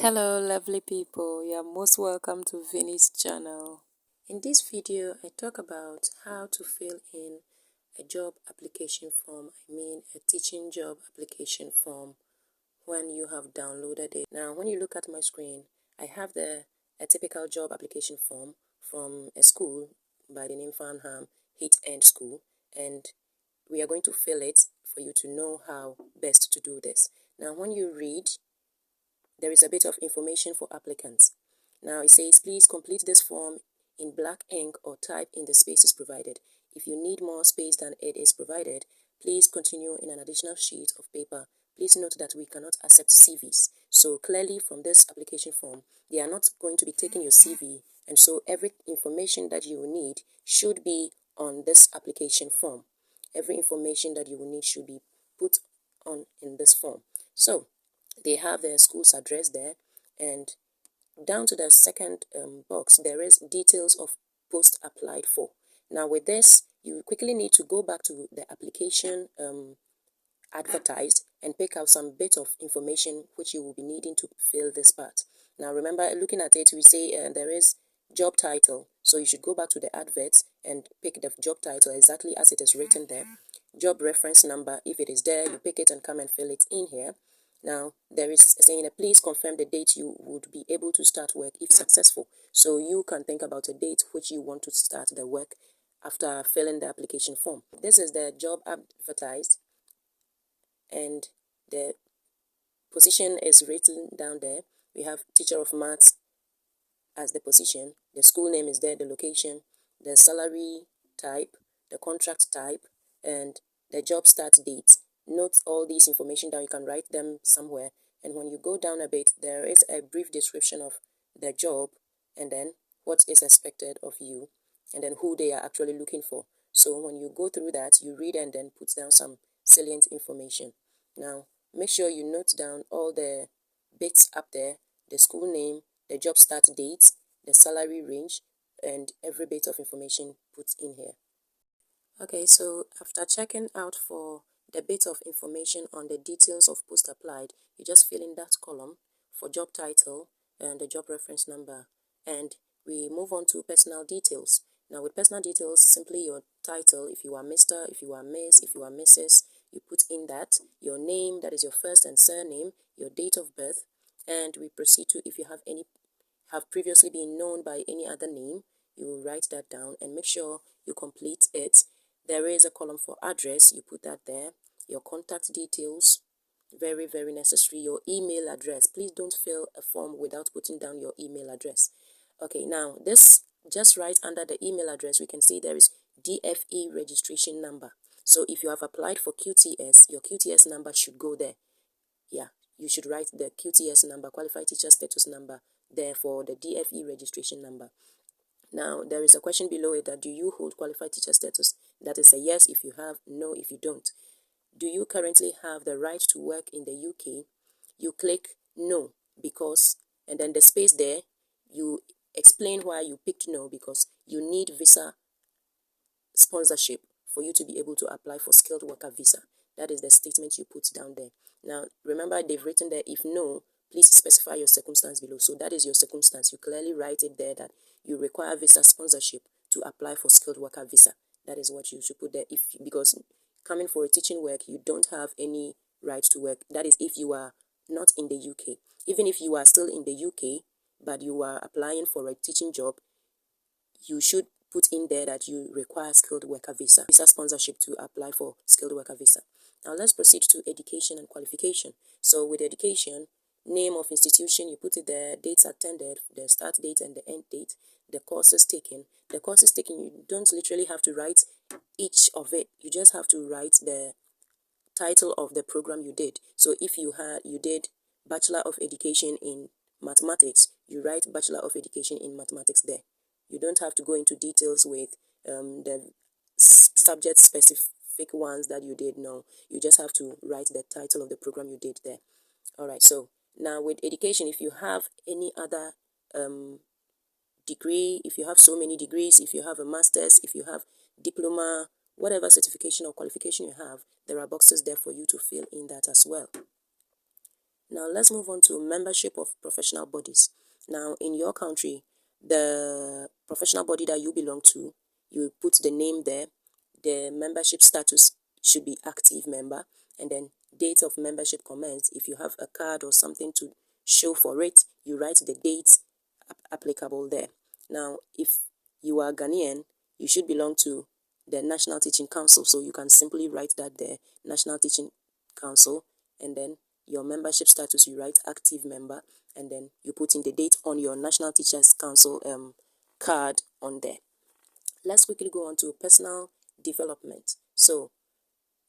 Hello lovely people, you are most welcome to Vinny's channel. In this video, I talk about how to fill in a job application form, a teaching job application form when you have downloaded it. Now, when you look at my screen, I have a typical job application form from a school by the name Farnham Hit End School, and we are going to fill it for you to know how best to do this. Now, when you read, there is a bit of information for applicants. Now it says, please complete this form in black ink or type in the spaces provided. If you need more space than it is provided, please continue in an additional sheet of paper. Please note that we cannot accept CVs. So clearly from this application form, they are not going to be taking your CV, and so every information that you will need should be on this application form. Every information that you will need should be put on in this form. So they have their school's address there, and down to the second box there is details of post applied for. Now with this, you quickly need to go back to the application advertised and pick out some bit of information which you will be needing to fill this part. Now remember, looking at it, we say there is job title, so you should go back to the advert and pick the job title exactly as it is written there. Job reference number, if it is there, you pick it and come and fill it in here. Now there is saying, please confirm the date you would be able to start work if successful. So you can think about a date which you want to start the work after filling the application form. This is the job advertised, and the position is written down there. We have teacher of maths as the position, the school name is there, the location, the salary type, the contract type, and the job start date. Note all these information down. You can write them somewhere, and when you go down a bit, there is a brief description of the job, and then what is expected of you, and then who they are actually looking for. So when you go through that, you read and then put down some salient information. Now make sure you note down all the bits up there: the school name, the job start date, the salary range, and every bit of information put in here. Okay, so after checking out for the bit of information on the details of post applied, you just fill in that column for job title and the job reference number, and we move on to personal details. Now with personal details, simply your title, if you are Mr., if you are Miss, if you are Mrs., you put in that, your name, that is your first and surname, your date of birth, and we proceed to, if you have previously been known by any other name, you will write that down and make sure you complete it. There is a column for address, you put that there. Your contact details, very, very necessary. Your email address, please don't fill a form without putting down your email address. Okay, now this, just right under the email address, we can see there is DFE registration number. So if you have applied for QTS, your QTS number should go there. Yeah, you should write the QTS number, qualified teacher status number, there for the DFE registration number. Now there is a question below it that, do you hold qualified teacher status? That is a yes if you have, no if you don't. Do you currently have the right to work in the UK? You click no, because, and then the space there, you explain why you picked no, because you need visa sponsorship for you to be able to apply for skilled worker visa. That is the statement you put down there. Now remember, they've written there, if no, please specify your circumstance below. So that is your circumstance. You clearly write it there that you require visa sponsorship to apply for skilled worker visa. That is what you should put there. Because coming for a teaching work, you don't have any right to work. That is if you are not in the UK. Even if you are still in the UK, but you are applying for a teaching job, you should put in there that you require skilled worker visa sponsorship to apply for skilled worker visa. Now let's proceed to education and qualification. So with education, name of institution, you put it there, dates attended, the start date and the end date, the courses taken. The courses taken, you don't literally have to write each of it. You just have to write the title of the program you did. So if you did Bachelor of Education in Mathematics, you write Bachelor of Education in Mathematics there. You don't have to go into details with the subject specific ones that you did. No, you just have to write the title of the program you did there. All right, so now with education, if you have any other degree, if you have so many degrees, if you have a master's, if you have diploma, whatever certification or qualification you have, there are boxes there for you to fill in that as well. Now let's move on to membership of professional bodies. Now in your country, the professional body that you belong to, you put the name there. The membership status should be active member, and then date of membership commence. If you have a card or something to show for it, you write the date applicable there. Now if you are Ghanaian, you should belong to the National Teaching Council, so you can simply write that there, National Teaching Council, and then your membership status, you write active member, and then you put in the date on your National Teachers Council card on there. Let's quickly go on to personal development. So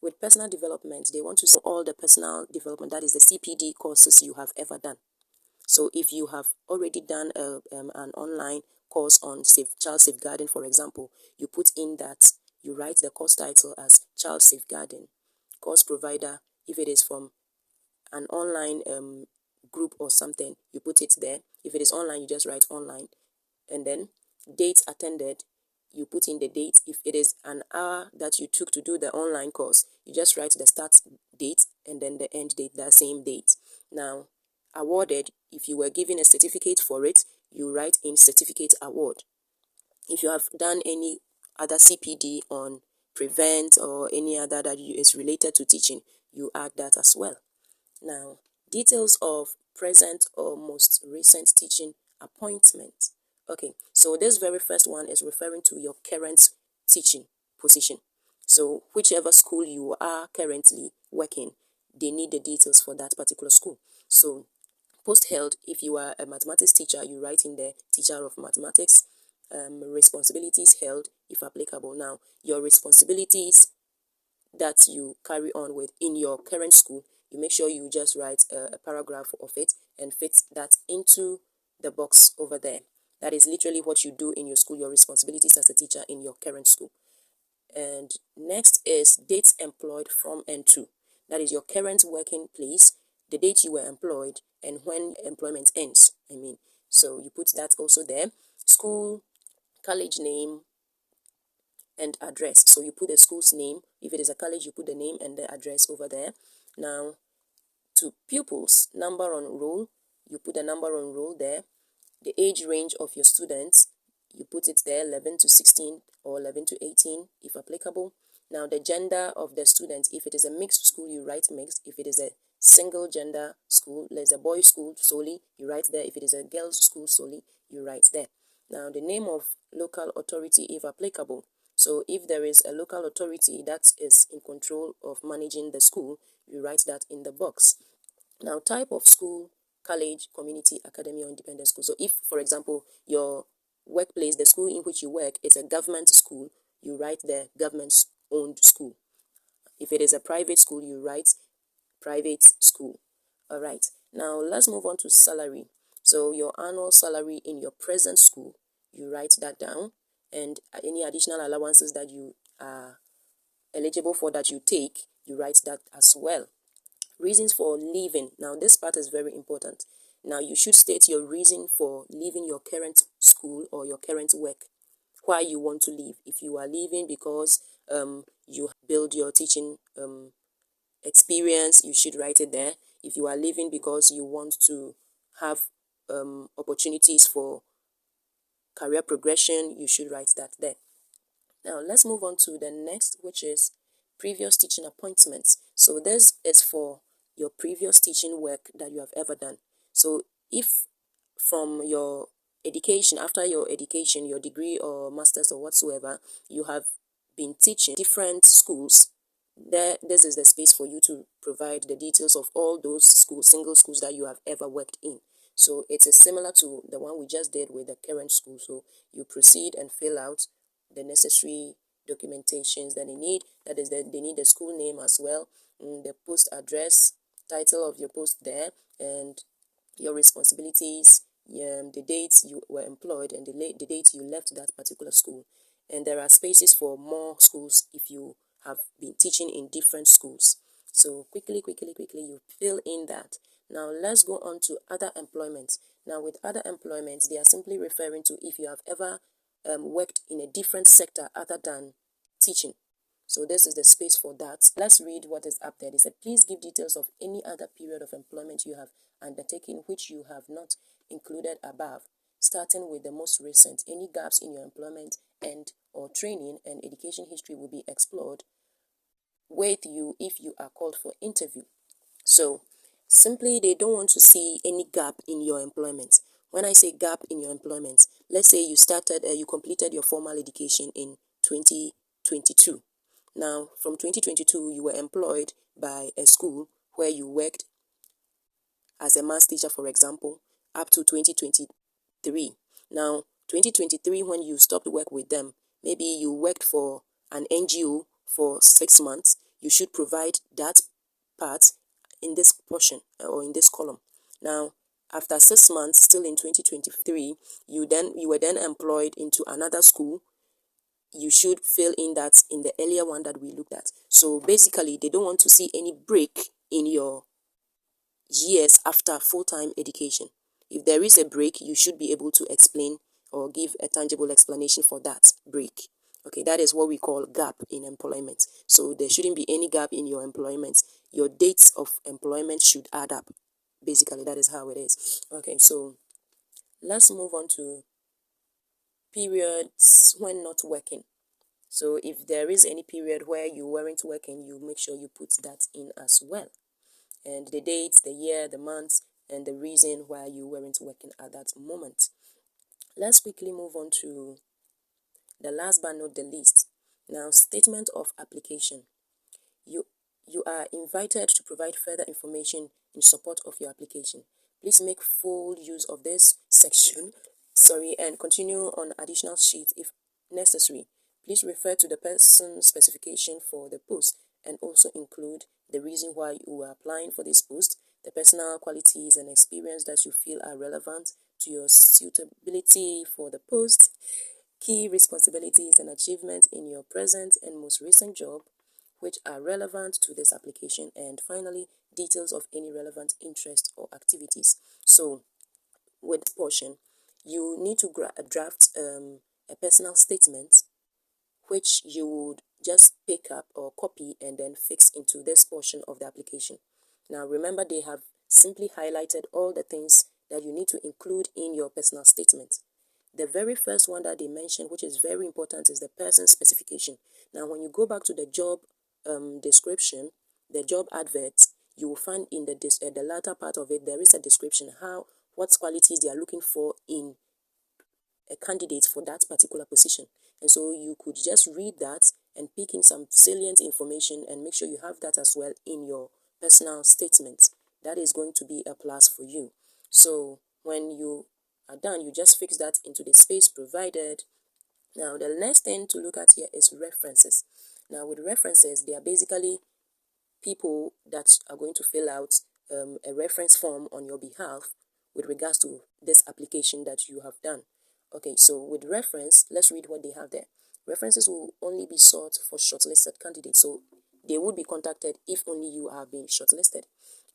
with personal development, they want to see all the personal development, that is the CPD courses you have ever done. So if you have already done an online course on child safeguarding, for example, you put in that, you write the course title as child safeguarding. Course provider, if it is from an online group or something, you put it there. If it is online, you just write online. And then date attended, you put in the date. If it is an hour that you took to do the online course, you just write the start date and then the end date, that same date. Now awarded, if you were given a certificate for it, you write in certificate award. If you have done any other CPD on prevent or any other that is related to teaching, you add that as well. Now, details of present or most recent teaching appointment. Okay, so this very first one is referring to your current teaching position. So whichever school you are currently working, they need the details for that particular school. So post held, if you are a mathematics teacher, you write in there teacher of mathematics. Responsibilities held, if applicable. Now, your responsibilities that you carry on with in your current school, you make sure you just write a paragraph of it and fit that into the box over there. That is literally what you do in your school, your responsibilities as a teacher in your current school. And next is dates employed from and to. That is your current working place, the date you were employed, and when employment ends. So you put that also there. School, college name, and address. So you put the school's name. If it is a college, you put the name and the address over there. Now, to pupils, number on roll, you put the number on roll there. The age range of your students, you put it there, 11 to 16 or 11 to 18 if applicable. Now the gender of the students, if it is a mixed school, you write mixed. If it is a single gender school, there's a boys school solely, you write there. If it is a girls school solely, you write there. Now the name of local authority if applicable. So if there is a local authority that is in control of managing the school, you write that in the box. Now type of school, college, community, academy, or independent school. So if, for example, your workplace, the school in which you work is a government school, you write the government-owned school. If it is a private school, you write private school. All right. Now let's move on to salary. So your annual salary in your present school, you write that down, and any additional allowances that you are eligible for that you take, you write that as well. Reasons for leaving. Now this part is very important. Now you should state your reason for leaving your current school or your current work, why you want to leave. If you are leaving because you build your teaching experience, you should write it there. If you are leaving because you want to have opportunities for career progression, you should write that there. Now let's move on to the next, which is previous teaching appointments. So this is for your previous teaching work that you have ever done. So if from your education, after your education, your degree or master's or whatsoever, you have been teaching different schools, this is the space for you to provide the details of all those schools, single schools that you have ever worked in. So it is similar to the one we just did with the current school. So you proceed and fill out the necessary documentations that they need. That is, that they need the school name as well, the post address, title of your post there, and your responsibilities, the dates you were employed, and the date you left that particular school. And there are spaces for more schools if you have been teaching in different schools. So quickly, you fill in that. Now let's go on to other employments. Now with other employments, they are simply referring to if you have ever worked in a different sector other than teaching. So this is the space for that. Let's read what is up there. They said, please give details of any other period of employment you have undertaken which you have not included above, starting with the most recent. Any gaps in your employment and or training and education history will be explored with you if you are called for interview. So simply, they don't want to see any gap in your employment. When I say gap in your employment, let's say you completed your formal education in 2022. Now, from 2022, you were employed by a school where you worked as a maths teacher, for example, up to 2023. Now, 2023, when you stopped work with them, maybe you worked for an NGO for 6 months, you should provide that part in this portion or in this column. Now, after 6 months, still in 2023, you were then employed into another school. You should fill in that in the earlier one that we looked at. So basically, they don't want to see any break in your years after full-time education. If there is a break, you should be able to explain or give a tangible explanation for that break. Okay, that is what we call gap in employment. So there shouldn't be any gap in your employment. Your dates of employment should add up. Basically, that is how it is. Okay, so let's move on to periods when not working. So if there is any period where you weren't working, you make sure you put that in as well. And the dates, the year, the month, and the reason why you weren't working at that moment. Let's quickly move on to the last but not the least. Now, statement of application. You are invited to provide further information in support of your application. Please make full use of this section, and continue on additional sheets if necessary. Please refer to the person specification for the post and also include the reason why you are applying for this post, the personal qualities and experience that you feel are relevant to your suitability for the post, key responsibilities and achievements in your present and most recent job which are relevant to this application, and finally, details of any relevant interests or activities. So, with this portion, you need to draft a personal statement which you would just pick up or copy and then fix into this portion of the application. Now, remember, they have simply highlighted all the things that you need to include in your personal statement. The very first one that they mentioned, which is very important, is the person specification. Now, when you go back to the job description, the job advert, you will find in the latter part of it, there is a description what qualities they are looking for in a candidate for that particular position. And so you could just read that and pick in some salient information and make sure you have that as well in your personal statement. That is going to be a plus for you. So when you are done, you just fix that into the space provided. Now, the next thing to look at here is references. Now, with references, they are basically people that are going to fill out a reference form on your behalf with regards to this application that you have done. Okay, so with reference, let's read what they have there. References will only be sought for shortlisted candidates, so they would be contacted if only you have been shortlisted.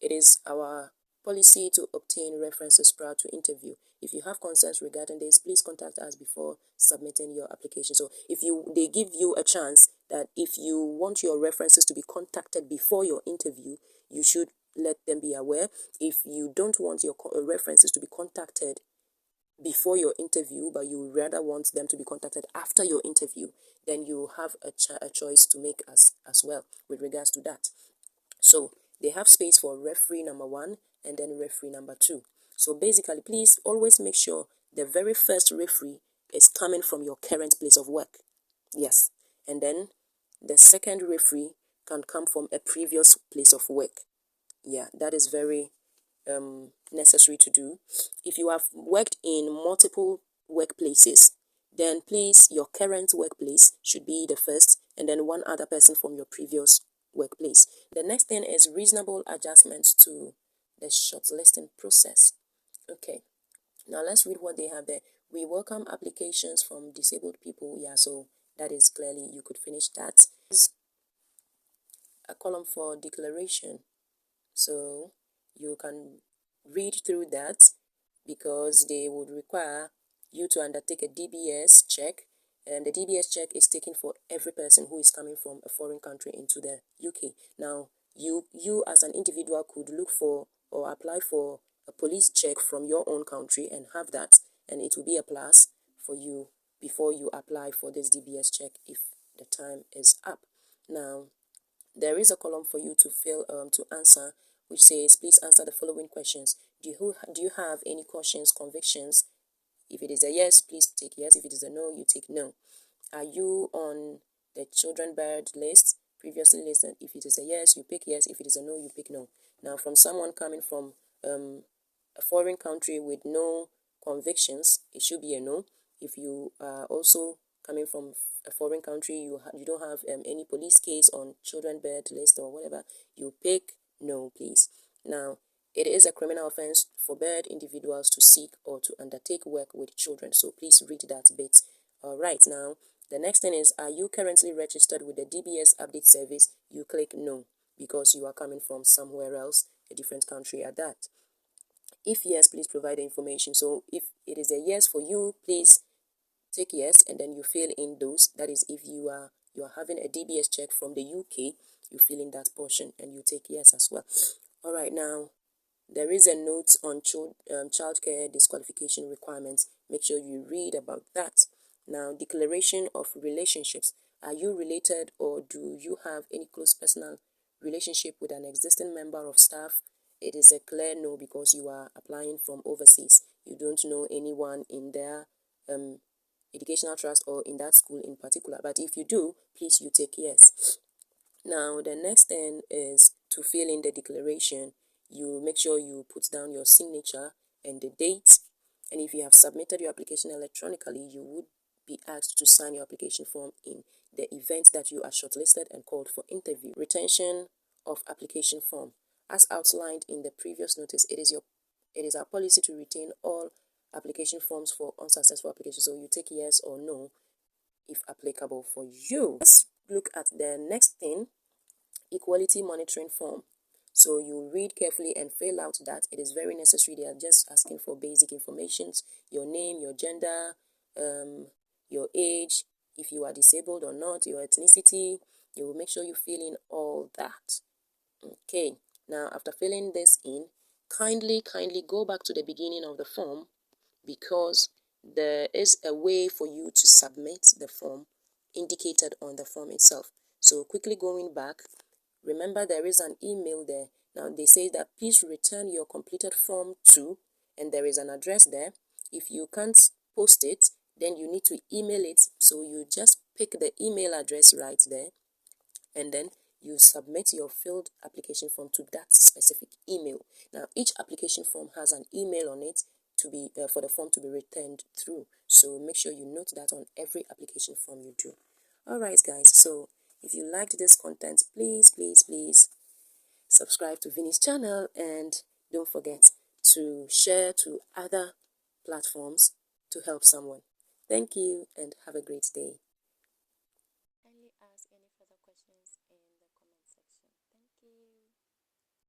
It is our policy to obtain references prior to interview. If you have concerns regarding this, please contact us before submitting your application. So if they give you a chance that if you want your references to be contacted before your interview, you should let them be aware. If you don't want your references to be contacted before your interview, but you rather want them to be contacted after your interview, then you have a choice to make as well with regards to that. So they have space for referee number 1 and then referee number 2. So basically, please always make sure the very first referee is coming from your current place of work. Yes. And then the second referee can come from a previous place of work. Yeah, that is very necessary to do. If you have worked in multiple workplaces, then please, your current workplace should be the first, and then one other person from your previous workplace. The next thing is reasonable adjustments to the shortlisting process. Okay, now let's read what they have there. We welcome applications from disabled people. Yeah, so that is clearly, you could finish that. A column for declaration, so you can read through that because they would require you to undertake a DBS check the DBS check is taken for every person who is coming from a foreign country into the UK. Now, you as an individual could look for or apply for a police check from your own country and have that, and it will be a plus for you before you apply for this DBS check if the time is up. Now, there is a column for you to fill to answer, which says, please answer the following questions. Do you have any cautions, convictions? If it is a yes, please take yes. If it is a no, you take no. Are you on the children bird list, previously listed? If it is a yes, you pick yes. If it is a no, you pick no. Now, from someone coming from a foreign country with no convictions, it should be a no. If you are also coming from a foreign country, you don't have any police case on children bird list or whatever, you pick no, please. Now, it is a criminal offense for bird individuals to seek or to undertake work with children, so please read that bit. All right, now the next thing is, are you currently registered with the DBS update service? You click no because you are coming from somewhere else, a different country at that. If yes, please provide the information. So if it is a yes for you, please take yes, and then you fill in those. That is, if you are having a DBS check from the UK, you fill in that portion and you take yes as well. All right, now there is a note on childcare disqualification requirements. Make sure you read about that. Now, declaration of relationships. Are you related or do you have any close personal relationship with an existing member of staff? It is a clear no because you are applying from overseas. You don't know anyone in their educational trust or in that school in particular. But if you do, please you take yes. Now, the next thing is to fill in the declaration. You make sure you put down your signature and the date. And if you have submitted your application electronically, you would be asked to sign your application form in the event that you are shortlisted and called for interview. Retention of application form. As outlined in the previous notice, it is our policy to retain all application forms for unsuccessful applications. So you take yes or no if applicable for you. Let's look at the next thing, equality monitoring form. So you read carefully and fill out that. It is very necessary. They are just asking for basic informations, your name, your gender, your age, if you are disabled or not, your ethnicity. You will make sure you fill in all that. Okay, now after filling this in, kindly go back to the beginning of the form, because there is a way for you to submit the form indicated on the form itself. So quickly going back, remember there is an email there. Now they say that please return your completed form to, and there is an address there. If you can't post it, then you need to email it. So you just pick the email address right there, and then you submit your filled application form to that specific email. Now each application form has an email on it to be for the form to be returned through. So make sure you note that on every application form you do. All right, guys. So if you liked this content, please subscribe to Vinny's channel, and don't forget to share to other platforms to help someone. Thank you and have a great day.